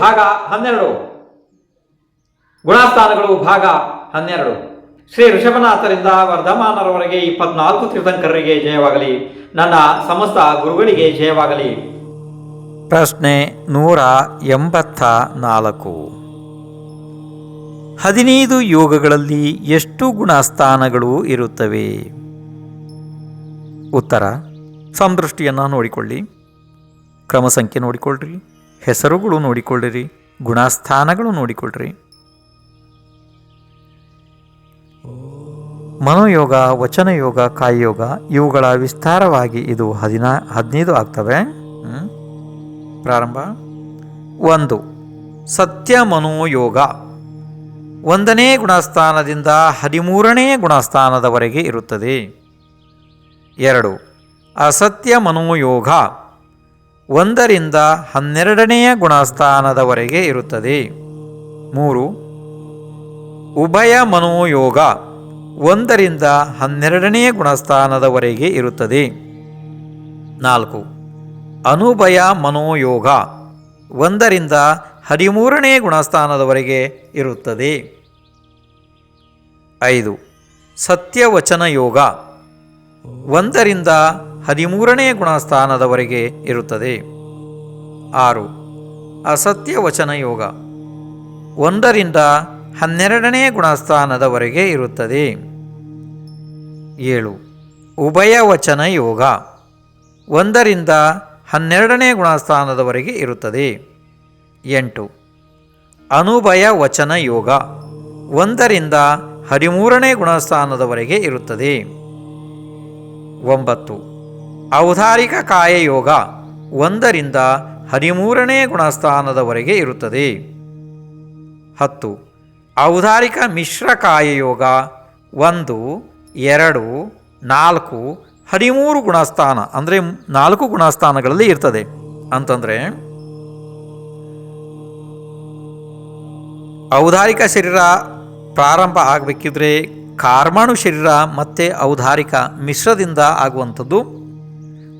ಭಾಗ 12. ಗುಣಸ್ಥಾನಗಳು ಭಾಗ 12. ಶ್ರೀ ಋಷಭನಾಥರಿಂದ ವರ್ಧಮಾನರವರೆಗೆ 24 ತೀರ್ಥಂಕರರಿಗೆ ಜಯವಾಗಲಿ. ನನ್ನ ಸಮಸ್ತ ಗುರುಗಳಿಗೆ ಜಯವಾಗಲಿ. ಪ್ರಶ್ನೆ 184. 15 ಯೋಗಗಳಲ್ಲಿ ಎಷ್ಟು ಗುಣಸ್ಥಾನಗಳು ಇರುತ್ತವೆ? ಉತ್ತರ: ಸಂದೃಷ್ಟಿಯನ್ನು ನೋಡಿಕೊಳ್ಳಿ, ಕ್ರಮ ಸಂಖ್ಯೆ ನೋಡಿಕೊಳ್ಳ್ರಿ, ಹೆಸರುಗಳು ನೋಡಿಕೊಳ್ಳಿರಿ, ಗುಣಸ್ಥಾನಗಳು ನೋಡಿಕೊಳ್ಳ್ರಿ. ಮನೋಯೋಗ, ವಚನಯೋಗ, ಕಾಯಯೋಗ ಇವುಗಳ ವಿಸ್ತಾರವಾಗಿ ಇದು 15 ಆಗ್ತವೆ. ಪ್ರಾರಂಭ. 1. ಸತ್ಯ ಮನೋಯೋಗ 1ನೇ ಗುಣಸ್ಥಾನದಿಂದ 13ನೇ ಗುಣಸ್ಥಾನದವರೆಗೆ ಇರುತ್ತದೆ. 2. ಅಸತ್ಯ ಮನೋಯೋಗ 1ರಿಂದ 12ನೇ ಗುಣಸ್ಥಾನದವರೆಗೆ ಇರುತ್ತದೆ. 3. ಉಭಯ ಮನೋಯೋಗ 1ರಿಂದ 12ನೇ ಗುಣಸ್ಥಾನದವರೆಗೆ ಇರುತ್ತದೆ. 4. ಅನುಭಯ ಮನೋಯೋಗ 1ರಿಂದ 13ನೇ ಗುಣಸ್ಥಾನದವರೆಗೆ ಇರುತ್ತದೆ. 5. ಸತ್ಯವಚನ ಯೋಗ 1ರಿಂದ 13ನೇ ಗುಣಸ್ಥಾನದವರೆಗೆ ಇರುತ್ತದೆ. 6. ಅಸತ್ಯವಚನ ಯೋಗ 1ರಿಂದ 12ನೇ ಗುಣಸ್ಥಾನದವರೆಗೆ ಇರುತ್ತದೆ. 7. ಉಭಯವಚನ ಯೋಗ 1ರಿಂದ 12ನೇ ಗುಣಸ್ಥಾನದವರೆಗೆ ಇರುತ್ತದೆ. 8. ಅನುಭಯ ವಚನ ಯೋಗ 1ರಿಂದ 13ನೇ ಗುಣಸ್ಥಾನದವರೆಗೆ ಇರುತ್ತದೆ. 9. ಔದಾರಿಕ ಕಾಯಯೋಗ 1ರಿಂದ 13ನೇ ಗುಣಸ್ಥಾನದವರೆಗೆ ಇರುತ್ತದೆ. 10. ಔದಾರಿಕ ಮಿಶ್ರ ಕಾಯಯೋಗ 1, 2, 4, 13 ಗುಣಸ್ಥಾನ ಅಂದರೆ 4 ಗುಣಸ್ಥಾನಗಳಲ್ಲಿ ಇರ್ತದೆ. ಅಂತಂದರೆ ಔದಾರಿಕ ಶರೀರ ಪ್ರಾರಂಭ ಆಗಬೇಕಿದ್ರೆ ಕಾರ್ಮಾಣು ಶರೀರ ಮತ್ತು ಔದಾರಿಕ ಮಿಶ್ರದಿಂದ ಆಗುವಂಥದ್ದು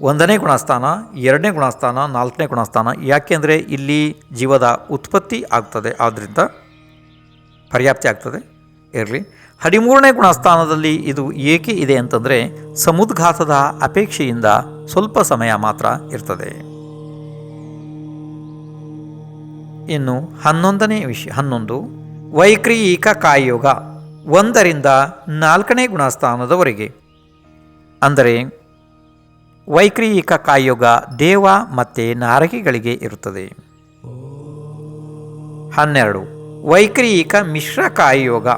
1ನೇ ಗುಣಸ್ಥಾನ, 2ನೇ ಗುಣಸ್ಥಾನ, 4ನೇ ಗುಣಸ್ಥಾನ. ಯಾಕೆಂದರೆ ಇಲ್ಲಿ ಜೀವದ ಉತ್ಪತ್ತಿ ಆಗ್ತದೆ, ಆದ್ದರಿಂದ ಪರ್ಯಾಪ್ತಿ ಆಗ್ತದೆ. ಇರಲಿ. 13ನೇ ಗುಣಸ್ಥಾನದಲ್ಲಿ ಇದು ಏಕೆ ಇದೆ ಅಂತಂದರೆ ಸಮುದ್ಘಾತದ ಅಪೇಕ್ಷೆಯಿಂದ ಸ್ವಲ್ಪ ಸಮಯ ಮಾತ್ರ ಇರ್ತದೆ. ಇನ್ನು 11ನೇ ವಿಷಯ 11. ವೈಕ್ರಿಯಿಕ ಕಾಯಯೋಗ 1ರಿಂದ 4ನೇ ಗುಣಸ್ಥಾನದವರೆಗೆ. ಅಂದರೆ ವೈಕ್ರಿಯಿಕ ಕಾಯಯೋಗ ದೇವ ಮತ್ತು ನಾರಕಿಗಳಿಗೆ ಇರುತ್ತದೆ. 12. ವೈಕ್ರಿಯಿಕ ಮಿಶ್ರ ಕಾಯಯೋಗ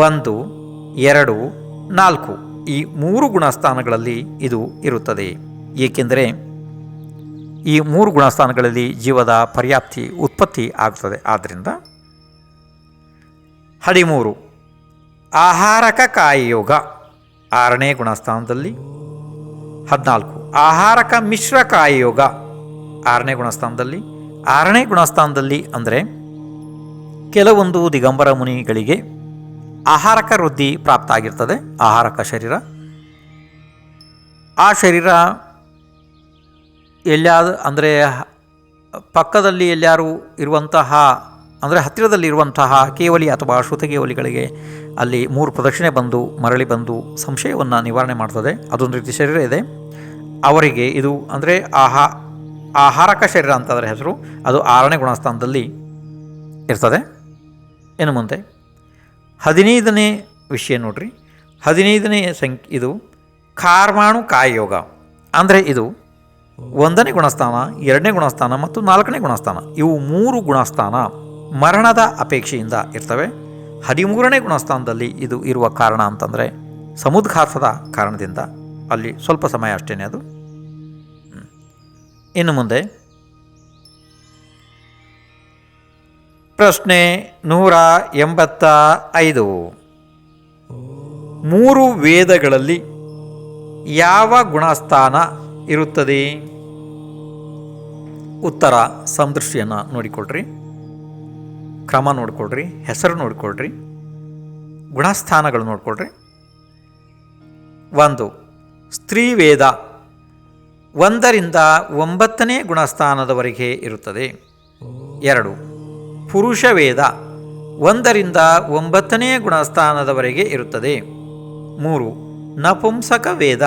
1, 2, 4 ಈ 3 ಗುಣಸ್ಥಾನಗಳಲ್ಲಿ ಇದು ಇರುತ್ತದೆ. ಏಕೆಂದರೆ ಈ 3 ಗುಣಸ್ಥಾನಗಳಲ್ಲಿ ಜೀವದ ಪರ್ಯಾಪ್ತಿ ಉತ್ಪತ್ತಿ ಆಗ್ತದೆ. ಆದ್ದರಿಂದ 13. ಆಹಾರಕ ಕಾಯಯೋಗ 6ನೇ ಗುಣಸ್ಥಾನದಲ್ಲಿ. 14. ಆಹಾರಕ ಮಿಶ್ರ ಕಾಯಯೋಗ 6ನೇ ಗುಣಸ್ಥಾನದಲ್ಲಿ. 6ನೇ ಗುಣಸ್ಥಾನದಲ್ಲಿ ಅಂದರೆ ಕೆಲವೊಂದು ದಿಗಂಬರ ಮುನಿಗಳಿಗೆ ಆಹಾರಕ ವೃದ್ಧಿ ಪ್ರಾಪ್ತ ಆಗಿರ್ತದೆ. ಆಹಾರಕ ಶರೀರ, ಆ ಶರೀರ ಎಲ್ಲಾದ ಅಂದರೆ ಪಕ್ಕದಲ್ಲಿ ಎಲ್ಲಾರು ಇರುವಂತಹ ಅಂದರೆ ಹತ್ತಿರದಲ್ಲಿರುವಂತಹ ಕೇವಲಿ ಅಥವಾ ಶ್ರುತಕೇವಲಿಗಳಿಗೆ ಅಲ್ಲಿ 3 ಪ್ರದಕ್ಷಿಣೆ ಬಂದು ಮರಳಿ ಬಂದು ಸಂಶಯವನ್ನು ನಿವಾರಣೆ ಮಾಡ್ತದೆ. ಅದೊಂದು ರೀತಿ ಶರೀರ ಇದೆ ಅವರಿಗೆ. ಇದು ಅಂದರೆ ಆಹಾರಕ ಶರೀರ ಅಂತಂದರೆ ಹೆಸರು. ಅದು 6ನೇ ಗುಣಸ್ಥಾನದಲ್ಲಿ ಇರ್ತದೆ. ಇನ್ನು ಮುಂದೆ 15ನೇ ವಿಷಯ ನೋಡ್ರಿ. 15ನೇ ಇದು ಕಾರ್ಮಾಣು ಕಾಯಯೋಗ. ಅಂದರೆ ಇದು 1ನೇ ಗುಣಸ್ಥಾನ, 2ನೇ ಗುಣಸ್ಥಾನ ಮತ್ತು 4ನೇ ಗುಣಸ್ಥಾನ ಇವು 3 ಗುಣಸ್ಥಾನ ಮರಣದ ಅಪೇಕ್ಷೆಯಿಂದ ಇರ್ತವೆ. 13ನೇ ಗುಣಸ್ಥಾನದಲ್ಲಿ ಇದು ಇರುವ ಕಾರಣ ಅಂತಂದರೆ ಸಮುದ್ಘಾತದ ಕಾರಣದಿಂದ ಅಲ್ಲಿ ಸ್ವಲ್ಪ ಸಮಯ ಅಷ್ಟೇ ಅದು. ಇನ್ನು ಮುಂದೆ ಪ್ರಶ್ನೆ 185. 3 ವೇದಗಳಲ್ಲಿ ಯಾವ ಗುಣಸ್ಥಾನ ಇರುತ್ತದೆ? ಉತ್ತರ ಸಂದೃಷ್ಟಿಯನ್ನು ನೋಡಿಕೊಳ್ಳ್ರಿ, ಕ್ರಮ ನೋಡಿಕೊಳ್ಳ್ರಿ, ಹೆಸರು ನೋಡಿಕೊಳ್ಳ್ರಿ, ಗುಣಸ್ಥಾನಗಳು ನೋಡಿಕೊಳ್ಳ್ರಿ. 1. ಸ್ತ್ರೀ ವೇದ 1ರಿಂದ 9ನೇ ಗುಣಸ್ಥಾನದವರೆಗೆ ಇರುತ್ತದೆ. 2. ಪುರುಷ ವೇದ 1ರಿಂದ 9ನೇ ಗುಣಸ್ಥಾನದವರೆಗೆ ಇರುತ್ತದೆ. 3. ನಪುಂಸಕ ವೇದ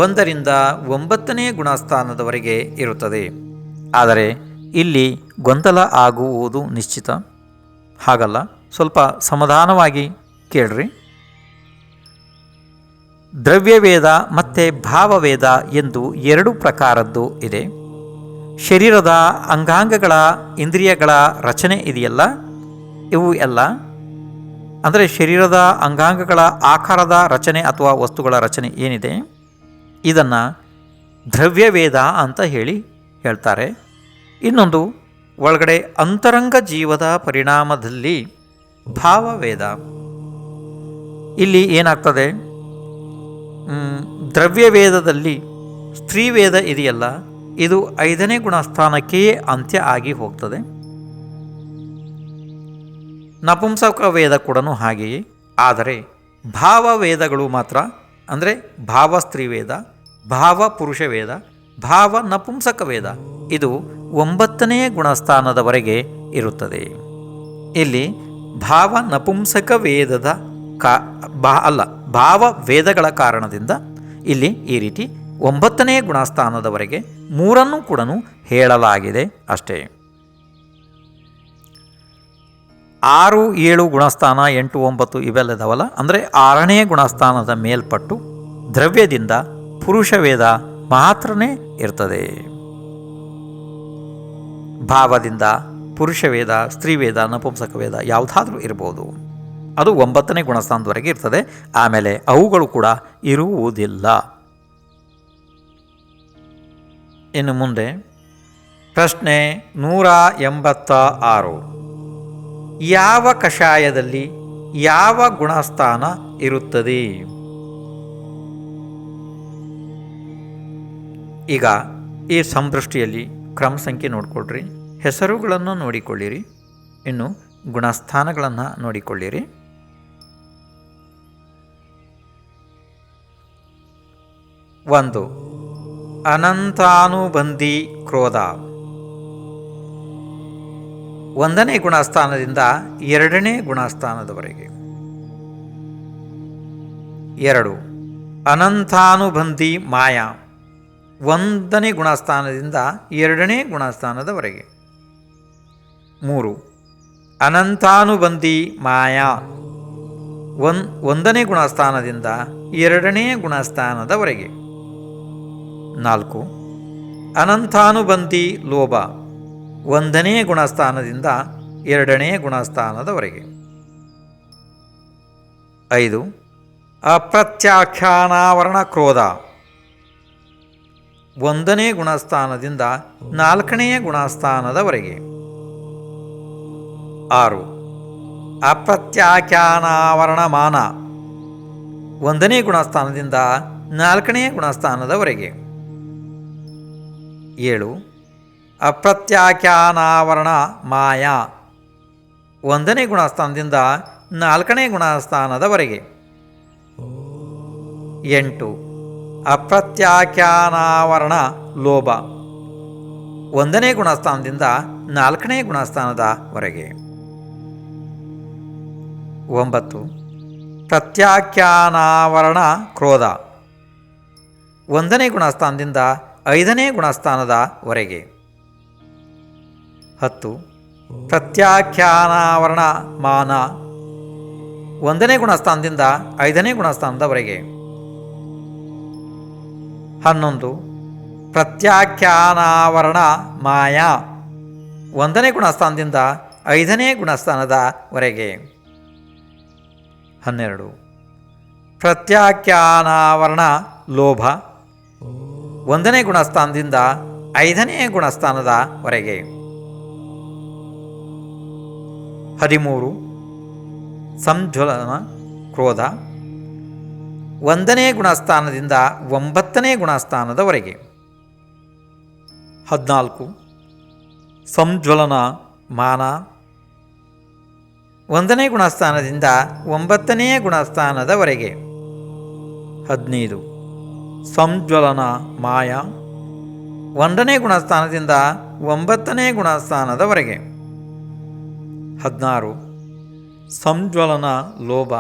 1ರಿಂದ 9ನೇ ಗುಣಸ್ಥಾನದವರೆಗೆ ಇರುತ್ತದೆ. ಆದರೆ ಇಲ್ಲಿ ಗೊಂದಲ ಆಗುವುದು ನಿಶ್ಚಿತ. ಹಾಗಲ್ಲ, ಸ್ವಲ್ಪ ಸಮಾಧಾನವಾಗಿ ಕೇಳ್ರಿ. ದ್ರವ್ಯವೇದ ಮತ್ತು ಭಾವವೇದ ಎಂದು 2 ಪ್ರಕಾರದ್ದು ಇದೆ. ಶರೀರದ ಅಂಗಾಂಗಗಳ ಇಂದ್ರಿಯಗಳ ರಚನೆ ಇದೆಯಲ್ಲ, ಇವು ಎಲ್ಲ ಅಂದರೆ ಶರೀರದ ಅಂಗಾಂಗಗಳ ಆಕಾರದ ರಚನೆ ಅಥವಾ ವಸ್ತುಗಳ ರಚನೆ ಏನಿದೆ, ಇದನ್ನು ದ್ರವ್ಯವೇದ ಅಂತ ಹೇಳ್ತಾರೆ. ಇನ್ನೊಂದು ಒಳಗಡೆ ಅಂತರಂಗ ಜೀವದ ಪರಿಣಾಮದಲ್ಲಿ ಭಾವವೇದ. ಇಲ್ಲಿ ಏನಾಗ್ತದೆ, ದ್ರವ್ಯವೇದದಲ್ಲಿ ಸ್ತ್ರೀವೇದ ಇದೆಯಲ್ಲ, ಇದು 5ನೇ ಗುಣಸ್ಥಾನಕ್ಕೆಯೇ ಅಂತ್ಯ ಆಗಿ ಹೋಗ್ತದೆ. ನಪುಂಸಕ ವೇದ ಕೂಡ ಹಾಗೆಯೇ. ಆದರೆ ಭಾವವೇದಗಳು ಮಾತ್ರ, ಅಂದರೆ ಭಾವ ಸ್ತ್ರೀವೇದ, ಭಾವ ಪುರುಷ ವೇದ, ಭಾವ ನಪುಂಸಕ ವೇದ, ಇದು 9ನೇ ಗುಣಸ್ಥಾನದವರೆಗೆ ಇರುತ್ತದೆ. ಇಲ್ಲಿ ಭಾವ ನಪುಂಸಕ ವೇದದ ಭಾವ ವೇದಗಳ ಕಾರಣದಿಂದ ಇಲ್ಲಿ ಈ ರೀತಿ 9ನೇ ಗುಣಸ್ಥಾನದವರೆಗೆ 3 ಕೂಡ ಹೇಳಲಾಗಿದೆ ಅಷ್ಟೇ. 6, 7 ಗುಣಸ್ಥಾನ, 8, 9 ಇವೆಲ್ಲದವಲ್ಲ, ಅಂದರೆ 6ನೇ ಗುಣಸ್ಥಾನದ ಮೇಲ್ಪಟ್ಟು ದ್ರವ್ಯದಿಂದ ಪುರುಷವೇದ ಮಾತ್ರನೇ ಇರ್ತದೆ. ಭಾವದಿಂದ ಪುರುಷವೇದ, ಸ್ತ್ರೀವೇದ, ನಪುಂಸಕ ವೇದ ಯಾವುದಾದ್ರೂ ಇರ್ಬೋದು. ಅದು 9ನೇ ಗುಣಸ್ಥಾನದವರೆಗೆ ಇರ್ತದೆ. ಆಮೇಲೆ ಅವುಗಳು ಕೂಡ ಇರುವುದಿಲ್ಲ. ಇನ್ನು ಮುಂದೆ ಪ್ರಶ್ನೆ 186. ಯಾವ ಕಷಾಯದಲ್ಲಿ ಯಾವ ಗುಣಸ್ಥಾನ ಇರುತ್ತದೆ? ಈಗ ಈ ಸಂದೃಷ್ಟಿಯಲ್ಲಿ ಕ್ರಮ ಸಂಖ್ಯೆ ನೋಡಿಕೊಳ್ಳ್ರಿ, ಹೆಸರುಗಳನ್ನು ನೋಡಿಕೊಳ್ಳಿರಿ, ಇನ್ನು ಗುಣಸ್ಥಾನಗಳನ್ನು ನೋಡಿಕೊಳ್ಳಿರಿ. 1. ಅನಂತಾನುಬಂಧಿ ಕ್ರೋಧ 1ನೇ ಗುಣಸ್ಥಾನದಿಂದ 2ನೇ ಗುಣಸ್ಥಾನದವರೆಗೆ. 2. ಅನಂತಾನುಬಂಧಿ ಮಾಯ 1ನೇ ಗುಣಸ್ಥಾನದಿಂದ 2ನೇ ಗುಣಸ್ಥಾನದವರೆಗೆ. 3. ಅನಂತಾನುಬಂಧಿ ಮಾಯಾ 1ನೇ ಗುಣಸ್ಥಾನದಿಂದ 2ನೇ ಗುಣಸ್ಥಾನದವರೆಗೆ. 4. ಅನಂತಾನುಬಂಧಿ ಲೋಭ 1ನೇ ಗುಣಸ್ಥಾನದಿಂದ 2ನೇ ಗುಣಸ್ಥಾನದವರೆಗೆ. 5. ಅಪ್ರತ್ಯಾಖ್ಯಾನಾವರಣ ಕ್ರೋಧ 1ನೇ ಗುಣಸ್ಥಾನದಿಂದ 4ನೇ ಗುಣಸ್ಥಾನದವರೆಗೆ. 6. ಅಪ್ರತ್ಯಾಖ್ಯಾನಾವರಣ ಮಾನ 1ನೇ ಗುಣಸ್ಥಾನದಿಂದ 4ನೇ ಗುಣಸ್ಥಾನದವರೆಗೆ. 7. ಅಪ್ರತ್ಯಾಖ್ಯಾನಾವರಣ ಮಾಯಾ 1ನೇ ಗುಣಸ್ಥಾನದಿಂದ 4ನೇ ಗುಣಸ್ಥಾನದವರೆಗೆ. 8. ಅಪ್ರತ್ಯಾಖ್ಯಾನಾವರಣ ಲೋಭ 1ನೇ ಗುಣಸ್ಥಾನದಿಂದ 4ನೇ ಗುಣಸ್ಥಾನದವರೆಗೆ. 9. ಪ್ರತ್ಯಾಖ್ಯಾನಾವರಣ ಕ್ರೋಧ 1ನೇ ಗುಣಸ್ಥಾನದಿಂದ 5ನೇ ಗುಣಸ್ಥಾನದವರೆಗೆ. 10. ಪ್ರತ್ಯಾಖ್ಯಾನಾವರಣ ಮಾನ 1ನೇ ಗುಣಸ್ಥಾನದಿಂದ 5ನೇ ಗುಣಸ್ಥಾನದವರೆಗೆ. 11. ಪ್ರತ್ಯಾಖ್ಯಾನಾವರಣ ಮಾಯಾ 1ನೇ ಗುಣಸ್ಥಾನದಿಂದ 5ನೇ ಗುಣಸ್ಥಾನದವರೆಗೆ. 12. ಪ್ರತ್ಯಾಖ್ಯಾನಾವರಣ ಲೋಭ 1ನೇ ಗುಣಸ್ಥಾನದಿಂದ 5ನೇ ಗುಣಸ್ಥಾನದವರೆಗೆ. 13. ಸಂಜ್ವಲನ ಕ್ರೋಧ 1ನೇ ಗುಣಸ್ಥಾನದಿಂದ 9ನೇ ಗುಣಸ್ಥಾನದವರೆಗೆ. 14. ಸಂಜ್ವಲನ ಮಾನ 1ನೇ ಗುಣಸ್ಥಾನದಿಂದ 9ನೇ ಗುಣಸ್ಥಾನದವರೆಗೆ. 15. ಸಂಜ್ವಲನ ಮಾಯ ಒಂದನೇ ಗುಣಸ್ಥಾನದಿಂದ 9ನೇ ಗುಣಸ್ಥಾನದವರೆಗೆ. 16 ಸಂಜ್ವಲನ ಲೋಭ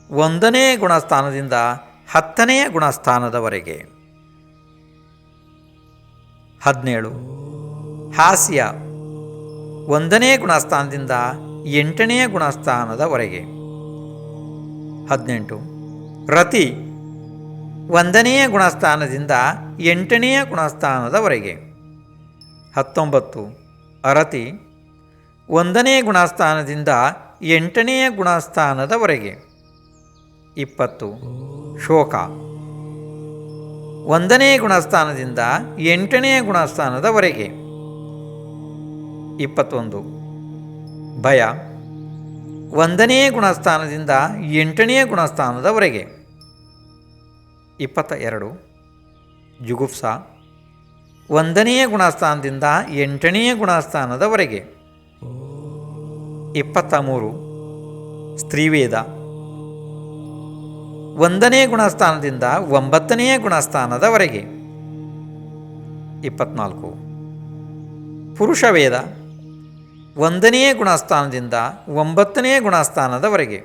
1ನೇ ಗುಣಸ್ಥಾನದಿಂದ 10ನೇ ಗುಣಸ್ಥಾನದವರೆಗೆ. 17 ಹಾಸ್ಯ 1ನೇ ಗುಣಸ್ಥಾನದಿಂದ 8ನೇ ಗುಣಸ್ಥಾನದವರೆಗೆ. 18 ರತಿ 1ನೇ ಗುಣಸ್ಥಾನದಿಂದ 8ನೇ ಗುಣಸ್ಥಾನದವರೆಗೆ. 19 ಅರತಿ 1ನೇ ಗುಣಸ್ಥಾನದಿಂದ 8ನೇ ಗುಣಸ್ಥಾನದವರೆಗೆ. 20 ಶೋಕ 1ನೇ ಗುಣಸ್ಥಾನದಿಂದ 8ನೇ ಗುಣಸ್ಥಾನದವರೆಗೆ. 21 ಭಯ 1ನೇ ಗುಣಸ್ಥಾನದಿಂದ 8ನೇ ಗುಣಸ್ಥಾನದವರೆಗೆ. 22 ಜುಗುಪ್ಸ 1ನೇ ಗುಣಸ್ಥಾನದಿಂದ 8ನೇ ಗುಣಸ್ಥಾನದವರೆಗೆ. 23 ಸ್ತ್ರೀವೇದ 1ನೇ ಗುಣಸ್ಥಾನದಿಂದ 9ನೇ ಗುಣಸ್ಥಾನದವರೆಗೆ. 24 ಪುರುಷವೇದ 1ನೇ ಗುಣಸ್ಥಾನದಿಂದ 9ನೇ ಗುಣಸ್ಥಾನದವರೆಗೆ.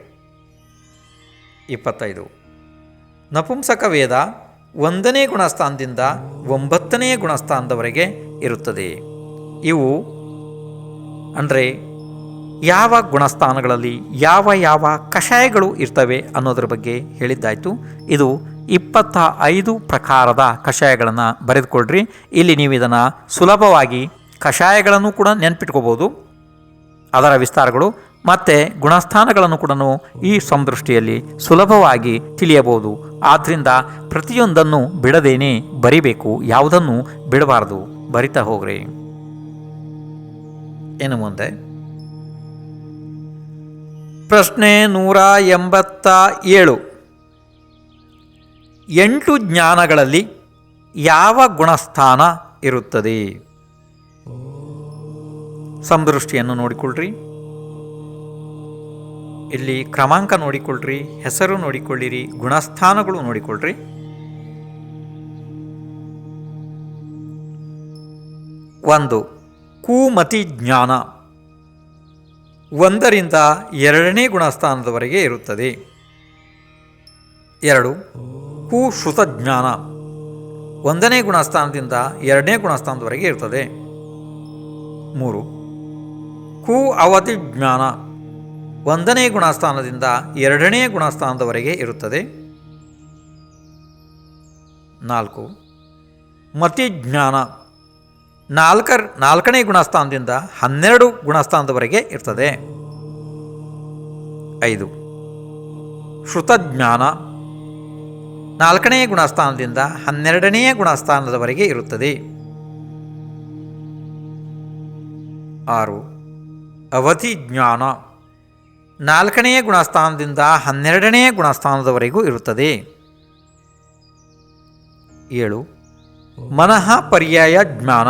25 ನಪುಂಸಕ ವೇದ 1ನೇ ಗುಣಸ್ಥಾನದಿಂದ 9ನೇ ಗುಣಸ್ಥಾನದವರೆಗೆ ಇರುತ್ತದೆ. ಇವು ಅಂದರೆ ಯಾವ ಗುಣಸ್ಥಾನಗಳಲ್ಲಿ ಯಾವ ಯಾವ ಕಷಾಯಗಳು ಇರ್ತವೆ ಅನ್ನೋದ್ರ ಬಗ್ಗೆ ಹೇಳಿದ್ದಾಯಿತು. ಇದು 25 ಪ್ರಕಾರದ ಕಷಾಯಗಳನ್ನು ಬರೆದುಕೊಳ್ಳ್ರಿ. ಇಲ್ಲಿ ನೀವು ಇದನ್ನು ಸುಲಭವಾಗಿ ಕಷಾಯಗಳನ್ನು ಕೂಡ ನೆನ್ಪಿಟ್ಕೋಬೋದು, ಅದರ ವಿಸ್ತಾರಗಳು ಮತ್ತು ಗುಣಸ್ಥಾನಗಳನ್ನು ಕೂಡ ಈ ಸಮದೃಷ್ಟಿಯಲ್ಲಿ ಸುಲಭವಾಗಿ ತಿಳಿಯಬಹುದು. ಆದ್ದರಿಂದ ಪ್ರತಿಯೊಂದನ್ನು ಬಿಡದೇನೆ ಬರಿಬೇಕು, ಯಾವುದನ್ನು ಬಿಡಬಾರ್ದು, ಬರಿತಾ ಹೋಗ್ರಿ. ಇನ್ನು ಮುಂದೆ ಪ್ರಶ್ನೆ 187. 8 ಜ್ಞಾನಗಳಲ್ಲಿ ಯಾವ ಗುಣಸ್ಥಾನ ಇರುತ್ತದೆ? ಸಮದೃಷ್ಟಿಯನ್ನು ನೋಡಿಕೊಳ್ಳ್ರಿ. ಇಲ್ಲಿ ಕ್ರಮಾಂಕ ನೋಡಿಕೊಳ್ಳ್ರಿ, ಹೆಸರು ನೋಡಿಕೊಳ್ಳಿರಿ, ಗುಣಸ್ಥಾನಗಳು ನೋಡಿಕೊಳ್ಳ್ರಿ. 1 ಕೂಮತಿ ಜ್ಞಾನ 1ರಿಂದ 2ನೇ ಗುಣಸ್ಥಾನದವರೆಗೆ ಇರುತ್ತದೆ. 2 ಕುಶ್ರುತ ಜ್ಞಾನ 1ನೇ ಗುಣಸ್ಥಾನದಿಂದ 2ನೇ ಗುಣಸ್ಥಾನದವರೆಗೆ ಇರುತ್ತದೆ. 3 ಕು ಅವಧಿ ಜ್ಞಾನ 1ನೇ ಗುಣಸ್ಥಾನದಿಂದ 2ನೇ ಗುಣಸ್ಥಾನದವರೆಗೆ ಇರುತ್ತದೆ. 4 ಮತಿ ಜ್ಞಾನ 4ನೇ ಗುಣಸ್ಥಾನದಿಂದ 12 ಗುಣಸ್ಥಾನದವರೆಗೆ ಇರ್ತದೆ. 5 ಶ್ರುತಜ್ಞಾನ 4ನೇ ಗುಣಸ್ಥಾನದಿಂದ 12ನೇ ಗುಣಸ್ಥಾನದವರೆಗೆ ಇರುತ್ತದೆ. 6 ಅವಧಿ ಜ್ಞಾನ 4ನೇ ಗುಣಸ್ಥಾನದಿಂದ 12ನೇ ಗುಣಸ್ಥಾನದವರೆಗೂ ಇರುತ್ತದೆ. 7 ಮನಃ ಪರ್ಯಾಯ ಜ್ಞಾನ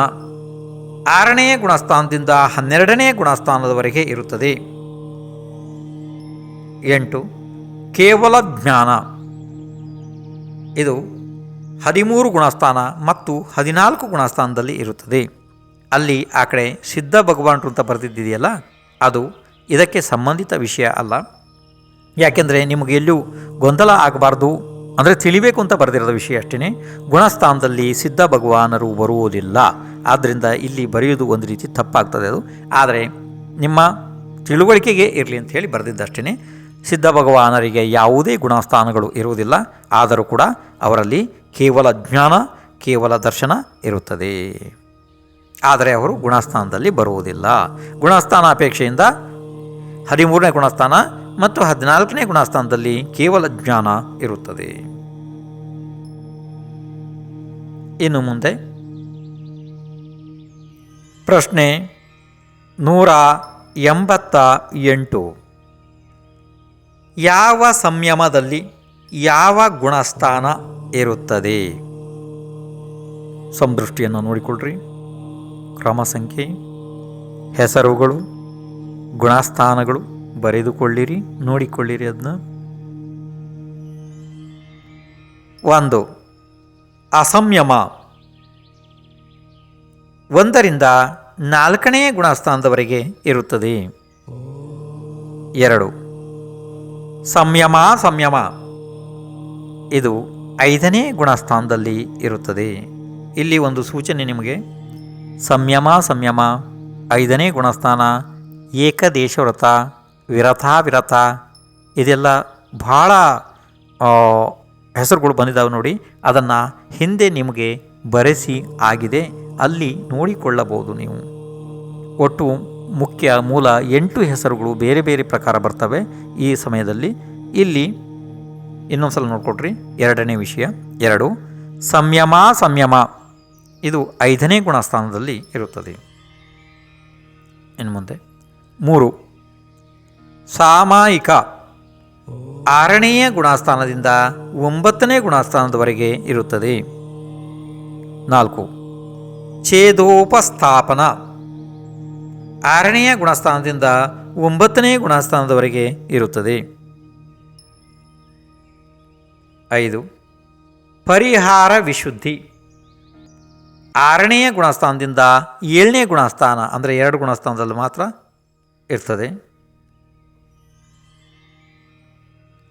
6ನೇ ಗುಣಸ್ಥಾನದಿಂದ 12ನೇ ಗುಣಸ್ಥಾನದವರೆಗೆ ಇರುತ್ತದೆ. 8 ಕೇವಲ ಜ್ಞಾನ, ಇದು 13 ಗುಣಸ್ಥಾನ ಮತ್ತು 14 ಗುಣಸ್ಥಾನದಲ್ಲಿ ಇರುತ್ತದೆ. ಅಲ್ಲಿ ಆ ಕಡೆ ಸಿದ್ಧ ಭಗವಾನರು ಅಂತ ಬರೆದಿದೆಯಲ್ಲ, ಅದು ಇದಕ್ಕೆ ಸಂಬಂಧಿತ ವಿಷಯ ಅಲ್ಲ. ಯಾಕೆಂದರೆ ನಿಮಗೆ ಎಲ್ಲೂ ಗೊಂದಲ ಆಗಬಾರ್ದು, ಅಂದರೆ ತಿಳಿಬೇಕು ಅಂತ ಬರೆದಿರೋದ ವಿಷಯ ಅಷ್ಟೇ. ಗುಣಸ್ಥಾನದಲ್ಲಿ ಸಿದ್ಧ ಭಗವಾನರು ಬರುವುದಿಲ್ಲ, ಆದ್ದರಿಂದ ಇಲ್ಲಿ ಬರೆಯುವುದು ಒಂದು ರೀತಿ ತಪ್ಪಾಗ್ತದೆ. ಅದು ಆದರೆ ನಿಮ್ಮ ತಿಳುವಳಿಕೆಗೆ ಇರಲಿ ಅಂತ ಹೇಳಿ ಬರೆದಿದ್ದಷ್ಟೇ. ಸಿದ್ಧ ಭಗವಾನರಿಗೆ ಯಾವುದೇ ಗುಣಸ್ಥಾನಗಳು ಇರುವುದಿಲ್ಲ, ಆದರೂ ಕೂಡ ಅವರಲ್ಲಿ ಕೇವಲ ಜ್ಞಾನ, ಕೇವಲ ದರ್ಶನ ಇರುತ್ತದೆ. ಆದರೆ ಅವರು ಗುಣಸ್ಥಾನದಲ್ಲಿ ಬರುವುದಿಲ್ಲ. ಗುಣಸ್ಥಾನ ಅಪೇಕ್ಷೆಯಿಂದ 13ನೇ ಗುಣಸ್ಥಾನ ಮತ್ತು 14ನೇ ಗುಣಸ್ಥಾನದಲ್ಲಿ ಕೇವಲ ಜ್ಞಾನ ಇರುತ್ತದೆ. ಇನ್ನು ಮುಂದೆ ಪ್ರಶ್ನೆ 188. ಯಾವ ಸಂಯಮದಲ್ಲಿ ಯಾವ ಗುಣಸ್ಥಾನ ಇರುತ್ತದೆ? ಸಮದೃಷ್ಟಿಯನ್ನು ನೋಡಿಕೊಳ್ಳ್ರಿ. ಕ್ರಮ ಸಂಖ್ಯೆ, ಹೆಸರುಗಳು, ಗುಣಸ್ಥಾನಗಳು ಬರೆದುಕೊಳ್ಳಿರಿ, ನೋಡಿಕೊಳ್ಳಿರಿ. ಅದನ್ನ 1 ಅಸಂಯಮ 1ರಿಂದ 4ನೇ ಗುಣಸ್ಥಾನದವರೆಗೆ ಇರುತ್ತದೆ. 2 ಸಂಯಮ ಸಂಯಮ ಇದು 5ನೇ ಗುಣಸ್ಥಾನದಲ್ಲಿ ಇರುತ್ತದೆ. ಇಲ್ಲಿ ಒಂದು ಸೂಚನೆ ನಿಮಗೆ, ಸಂಯಮ ಸಂಯಮ 5ನೇ ಗುಣಸ್ಥಾನ, ಏಕದೇಶವ್ರತ, ವಿರತ ವಿರತ ಇದೆಲ್ಲ ಭಾಳ ಹೆಸರುಗಳು ಬಂದಿದ್ದಾವೆ ನೋಡಿ. ಅದನ್ನು ಹಿಂದೆ ನಿಮಗೆ ಬರೆಸಿ ಆಗಿದೆ, ಅಲ್ಲಿ ನೋಡಿಕೊಳ್ಳಬಹುದು ನೀವು. ಒಟ್ಟು ಮುಖ್ಯ ಮೂಲ 8 ಹೆಸರುಗಳು ಬೇರೆ ಬೇರೆ ಪ್ರಕಾರ ಬರ್ತವೆ ಈ ಸಮಯದಲ್ಲಿ. ಇಲ್ಲಿ ಇನ್ನೊಂದು ಸಲ ನೋಡ್ಕೊಟ್ರಿ. 2ನೇ ವಿಷಯ 2 ಸಂಯಮ ಸಂಯಮ ಇದು 5ನೇ ಗುಣಸ್ಥಾನದಲ್ಲಿ ಇರುತ್ತದೆ. ಇನ್ನು ಮುಂದೆ 3 ಸಾಮಾಯಿಕ 6ನೇ ಗುಣಸ್ಥಾನದಿಂದ 9ನೇ ಗುಣಸ್ಥಾನದವರೆಗೆ ಇರುತ್ತದೆ. 4 ಛೇದೋಪಸ್ಥಾಪನ 6ನೇ ಗುಣಸ್ಥಾನದಿಂದ 9ನೇ ಗುಣಸ್ಥಾನದವರೆಗೆ ಇರುತ್ತದೆ. 5 ಪರಿಹಾರ ವಿಶುದ್ಧಿ 6ನೇ ಗುಣಸ್ಥಾನದಿಂದ 7ನೇ ಗುಣಸ್ಥಾನ ಅಂದರೆ 2 ಗುಣಸ್ಥಾನದಲ್ಲಿ ಮಾತ್ರ ಇರ್ತದೆ.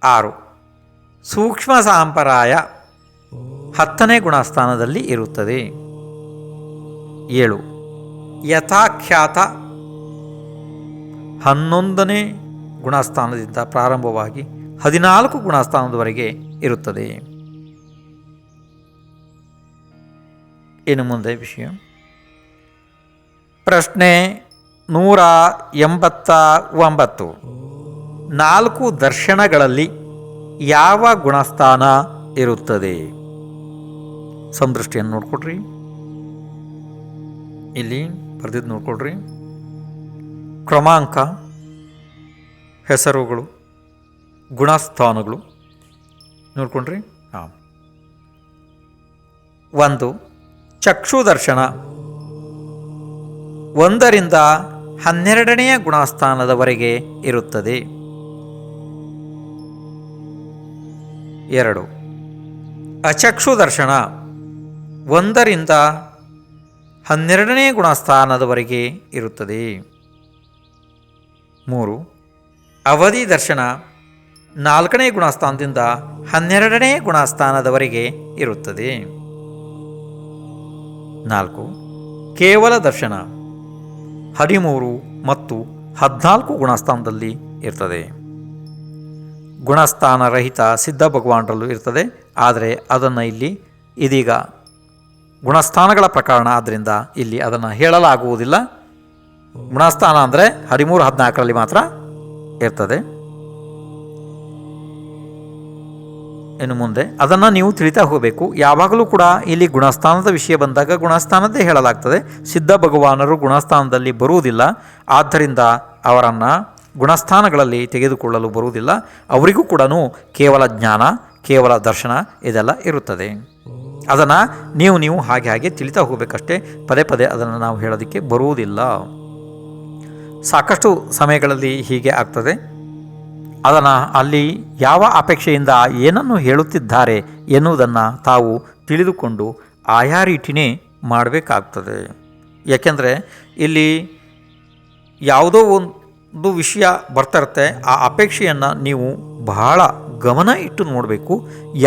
6 ಸೂಕ್ಷ್ಮ ಸಾಂಪ್ರಾಯ 10ನೇ ಗುಣಸ್ಥಾನದಲ್ಲಿ ಇರುತ್ತದೆ. 7 ಯಥಾಖ್ಯಾತ 11ನೇ ಗುಣಸ್ಥಾನದಿಂದ ಪ್ರಾರಂಭವಾಗಿ 14 ಗುಣಸ್ಥಾನದವರೆಗೆ ಇರುತ್ತದೆ. ಇನ್ನು ಮುಂದೆ ವಿಷಯ ಪ್ರಶ್ನೆ 189. 4 ದರ್ಶನಗಳಲ್ಲಿ ಯಾವ ಗುಣಸ್ಥಾನ ಇರುತ್ತದೆ? ಸಮದೃಷ್ಟಿಯನ್ನು ನೋಡ್ಕೊಡ್ರಿ. ಇಲ್ಲಿ ಬರೆದಿದ್ದು ನೋಡ್ಕೊಡ್ರಿ. ಕ್ರಮಾಂಕ, ಹೆಸರುಗಳು, ಗುಣಸ್ಥಾನಗಳು ನೋಡ್ಕೊಂಡ್ರಿ. 1 ಚಕ್ಷುದರ್ಶನ 1ರಿಂದ 12ನೇ ಗುಣಸ್ಥಾನದವರೆಗೆ ಇರುತ್ತದೆ. 2 ಅಚಕ್ಷುದರ್ಶನ 1ರಿಂದ 12ನೇ ಗುಣಸ್ಥಾನದವರೆಗೆ ಇರುತ್ತದೆ. 3 ಅವಧಿ ದರ್ಶನ 4ನೇ ಗುಣಸ್ಥಾನದಿಂದ 12ನೇ ಗುಣಸ್ಥಾನದವರೆಗೆ ಇರುತ್ತದೆ. 4 ಕೇವಲ ದರ್ಶನ 13 ಮತ್ತು 14 ಗುಣಸ್ಥಾನದಲ್ಲಿ ಇರ್ತದೆ. ಗುಣಸ್ಥಾನ ರಹಿತ ಸಿದ್ಧ ಭಗವಾನರಲ್ಲೂ ಇರ್ತದೆ, ಆದರೆ ಅದನ್ನು ಇಲ್ಲಿ ಇದೀಗ ಗುಣಸ್ಥಾನಗಳ ಪ್ರಕರಣ ಆದ್ದರಿಂದ ಇಲ್ಲಿ ಅದನ್ನು ಹೇಳಲಾಗುವುದಿಲ್ಲ. ಗುಣಸ್ಥಾನ ಅಂದರೆ 13, 14ರಲ್ಲಿ ಮಾತ್ರ ಇರ್ತದೆ. ಇನ್ನು ಮುಂದೆ ಅದನ್ನು ನೀವು ತಿಳಿತಾ ಹೋಗಬೇಕು. ಯಾವಾಗಲೂ ಕೂಡ ಇಲ್ಲಿ ಗುಣಸ್ಥಾನದ ವಿಷಯ ಬಂದಾಗ ಗುಣಸ್ಥಾನದ್ದೇ ಹೇಳಲಾಗ್ತದೆ. ಸಿದ್ಧ ಭಗವಾನರು ಗುಣಸ್ಥಾನದಲ್ಲಿ ಬರುವುದಿಲ್ಲ, ಆದ್ದರಿಂದ ಅವರನ್ನು ಗುಣಸ್ಥಾನಗಳಲ್ಲಿ ತೆಗೆದುಕೊಳ್ಳಲು ಬರುವುದಿಲ್ಲ. ಅವರಿಗೂ ಕೂಡ ಕೇವಲ ಜ್ಞಾನ, ಕೇವಲ ದರ್ಶನ ಇದೆಲ್ಲ ಇರುತ್ತದೆ. ಅದನ್ನು ನೀವು ಹಾಗೆ ತಿಳಿತಾ ಹೋಗಬೇಕಷ್ಟೇ. ಪದೇ ಪದೇ ಅದನ್ನು ನಾವು ಹೇಳೋದಕ್ಕೆ ಬರುವುದಿಲ್ಲ. ಸಾಕಷ್ಟು ಸಮಯಗಳಲ್ಲಿ ಹೀಗೆ ಆಗ್ತದೆ. ಅದನ್ನು ಅಲ್ಲಿ ಯಾವ ಅಪೇಕ್ಷೆಯಿಂದ ಏನನ್ನು ಹೇಳುತ್ತಿದ್ದಾರೆ ಎನ್ನುವುದನ್ನು ತಾವು ತಿಳಿದುಕೊಂಡು ಆಯಾ ರೀತಿಯೇ ಮಾಡಬೇಕಾಗ್ತದೆ. ಯಾಕೆಂದರೆ ಇಲ್ಲಿ ಯಾವುದೋ ಒಂದು ವಿಷಯ ಬರ್ತಿರುತ್ತೆ, ಆ ಅಪೇಕ್ಷೆಯನ್ನು ನೀವು ಬಹಳ ಗಮನ ಇಟ್ಟು ನೋಡಬೇಕು.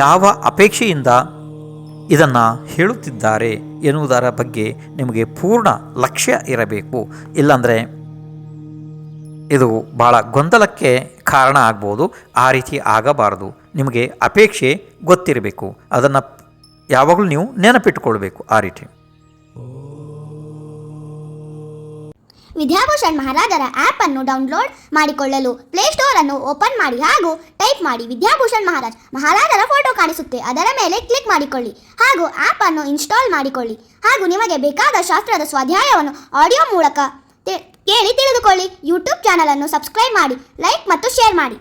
ಯಾವ ಅಪೇಕ್ಷೆಯಿಂದ ಇದನ್ನು ಹೇಳುತ್ತಿದ್ದಾರೆ ಎನ್ನುವುದರ ಬಗ್ಗೆ ನಿಮಗೆ ಪೂರ್ಣ ಲಕ್ಷ್ಯ ಇರಬೇಕು. ಇಲ್ಲಾಂದರೆ ಇದು ಭಾಳ ಗೊಂದಲಕ್ಕೆ ಕಾರಣ ಆಗ್ಬೋದು. ಆ ರೀತಿ ಆಗಬಾರದು. ನಿಮಗೆ ಅಪೇಕ್ಷೆ ಗೊತ್ತಿರಬೇಕು, ಅದನ್ನು ಯಾವಾಗಲೂ ನೀವು ನೆನಪಿಟ್ಟುಕೊಳ್ಬೇಕು. ಆ ರೀತಿ ವಿದ್ಯಾಭೂಷಣ್ ಮಹಾರಾಜರ ಆ್ಯಪ್ ಅನ್ನು ಡೌನ್ಲೋಡ್ ಮಾಡಿಕೊಳ್ಳಲು ಪ್ಲೇಸ್ಟೋರ್ ಅನ್ನು ಓಪನ್ ಮಾಡಿ ಹಾಗೂ ಟೈಪ್ ಮಾಡಿ ವಿದ್ಯಾಭೂಷಣ್ ಮಹಾರಾಜರ ಫೋಟೋ ಕಾಣಿಸುತ್ತೆ, ಅದರ ಮೇಲೆ ಕ್ಲಿಕ್ ಮಾಡಿಕೊಳ್ಳಿ ಹಾಗೂ ಆ್ಯಪ್ ಅನ್ನು ಇನ್ಸ್ಟಾಲ್ ಮಾಡಿಕೊಳ್ಳಿ. ಹಾಗೂ ನಿಮಗೆ ಬೇಕಾದ ಶಾಸ್ತ್ರದ ಸ್ವಾಧ್ಯಾಯವನ್ನು ಆಡಿಯೋ ಮೂಲಕ ಕೇಳಿ ತಿಳಿದುಕೊಳ್ಳಿ. ಯೂಟ್ಯೂಬ್ ಚಾನಲ್ ಅನ್ನು ಸಬ್ಸ್ಕ್ರೈಬ್ ಮಾಡಿ, ಲೈಕ್ ಮತ್ತು ಶೇರ್ ಮಾಡಿ.